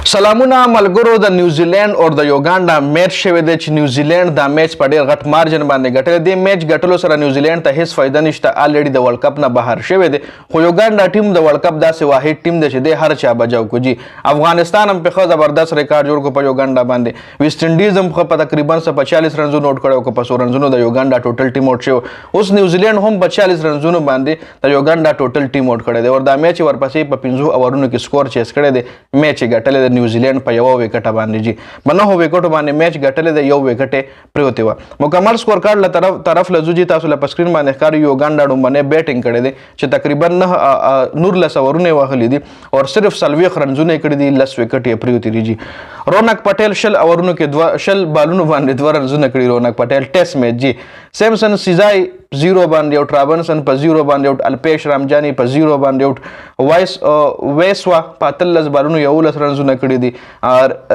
سلامونه ملګرو د نیوزیلینډ او د یوګنډا میچ شوی دی چې نیوزیلینډ دا میچ په ډیر غټ مارجن باندې ګټلی دی. میچ ګټلو سره نیوزیلینډ ته هیڅ فایده نشته، الریډي د ورلډ کپ نه بهر شوی دی. خو یوګنډا ټیم د ورلډ کپ داسې واحد ټیم دی چې دی هر چا بجاو کوجي. افغانستان هم په ښه زبردست ریکارډ جوړ کړ په یوګنډا باندې. ویسټ انډیز هم په تقریبا 40 رنزونو نوٹ کړو، کو په 100 رنزونو د یوګنډا ټوټل ټیم آوټ شو. اوس نیوزیلینډ هم په 40 رنزونو باندې د یوګنډا ټوټل ټیم آوټ کړی دی او دا میچ ورپسې په 15 اورونو کې سکور چیس کړی دی. میچ ګټلی د نیوزیلینډ په یو وکټه باندې جی په 9 وکټو باندې میچ ګټلی دی، یو وکټ پریوتی و. مکمل سکور کارډ له طرف له زوجي تاسو له سکرین باندې ښکاري یوګنډا ډومبنۍ بیټینګ کړی دی چې تقریبا 19 اورونه وهلي دي او صرف 40 رنزونه کړي دي، 10 وکټ یې پریوتی دي جی. رونق پټیل 10 اورونو کې 2 بالونو باندې 2 رنزونه کړي. رونق پټیل ټیسټ میچ جی. سیمسن سیزای 0 باندې او ټرابنسن په 0 باندې او الپیش رامجانی په 0 باندې او ویسوا په 13 بالونو 11 رنزونه کړي دي.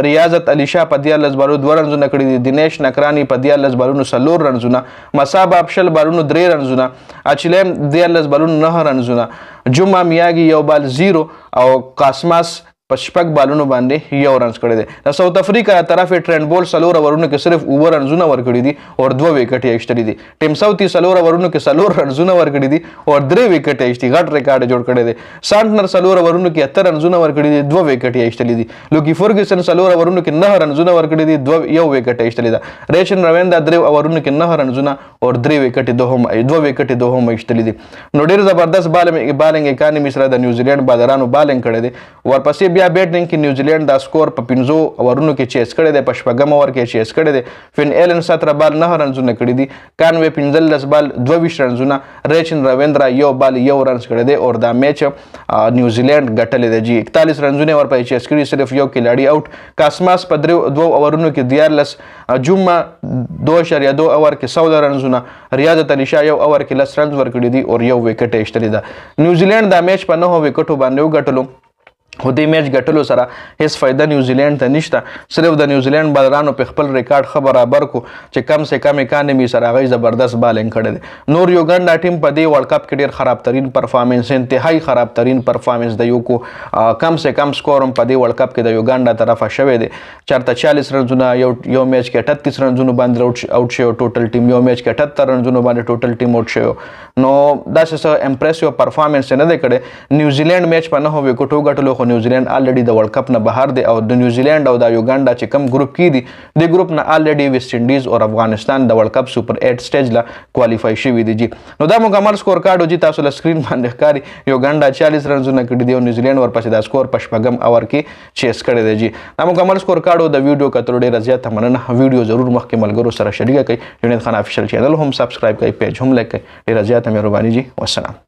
ریاضت علی شاه په 14 بالونو 2 رنزونه کړي دي. دینیش نکرانی په 14 بالونو 4 رنزونه. مصاب افشل بالونو 3 رنزونه. اچلم 14 بالونو 9 رنزونه. جمعه میاگی 1 بال 0 او قاسماس په 6 بالونو باندې 1 رنز کړی دی. د ساوث افریقا طرف ټرینډ بول 4 اورونو کې صرف 9 رنزونه ورکړي دي او 2 وکټ یې ایستلي دي. ټیم ساوثي 4 اورونو کې 4 رنزونه ورکړي دي او 3 وکټ یې ایستي. غټ ریکارډ جوړ کړی دی. سانټنر 4 اورونو کې 78 رنزونه ورکړي دي، 2 وکټ یې ایستلي دي. لوکی فرګسن 4 اورونو کې 9 رنزونه ورکړي دي، 1 وکټ یې ایستلي ده. ریشن رویندا 3 اورونو کې 9 رنزونه او 3 وکټ 2 وکټ 2 ایستلي دي. نو ډیر زبردست بالینګ اکانومي سره د نیوزیلینډ بالرانو بالینګ کړی دی. ورپسې بیا بیټینګ کې نیوزیلینډ دا سکور په 15 اورونو کې چیس کړی دی، په 6 اور کې چیس کړی دی. فین ایلن 17 بال 9 رنزونه کړي دي. کانوی 15 بال 22 رنزونه. ریچن رویندرا 1 بال 1 رنز کړی دی او دا میچ نیوزیلینډ ګټلی دی جی. 41 رنزونه ورپسې چیس کړي، صرف یو کھلاړي آوټ. کاسماس په 2 اورونو کې 14. جمعه 2.2 اور کې 14 رنزونه. ریاضت علی شاه 1 اور کې 10 رنز ورکړي دي او 1 وکټ یې ایستلی ده. نیوزیلینډ دا میچ په 9 وکټو باندې وګټلو. خو دې میچ ګټلو سره هیڅ فایده نیوزیلینډ ته نشته. صرف د نیوزیلینډ بالرانو په خپل ریکارډ ښه برابر کو چې کم سے کم اکانومي سره هغوی زبردست بالینګ کړی دی. نور یوګنډا ټیم په دې ورلډ کپ کې ډېر خراب ترین پرفارمنس، انتهایی خراب ترین پرفارمنس د یو کو. کم سے کم سکور هم په دې ورلډ کپ کې د یوګنډا طرفه شوی دی. چېرته 40 رنزونه یو میچ کې 38 رنزونو باندې آوټ شوی ټوټل ټیم، یو میچ کې 78 رنزونو باندې ټوټل ټیم آوټ شوی. نو داسې څه امپریسیو پرفارمنس نه دی کړی. نیوزیلینډ میچ په 9 وکټو وګټلو خو نیوزیلینډ الریډي د ورلډ کپ نه بهر دی او د نیوزیلینډ او د یوګنډا چې کم ګروپ کې دي د ګروپ نه الریډي ویسټ انډیز او افغانستان د ورلډ کپ سپر 8 سټیج لا کوالیفای شوي دي جی. نو دا مکمل سکور کارډ جی تاسو له سکرین باندې ښکاري. یوګنډا 40 رنزونه کړي دي او نیوزیلینډ ورپسې دا سکور په 6 اور کې چیس کړی دی جی. دا مکمل سکور کارډ د ویډیو کتلو ډېره زیاته مننه. ویډیو ضرور مخکې ملګرو سره شریک کړئ. جنید خان افیشل چینل هم سبسکرایب کړئ، پیج هم لایک کړئ. ډېره زیاته مهرباني جی. والسلام.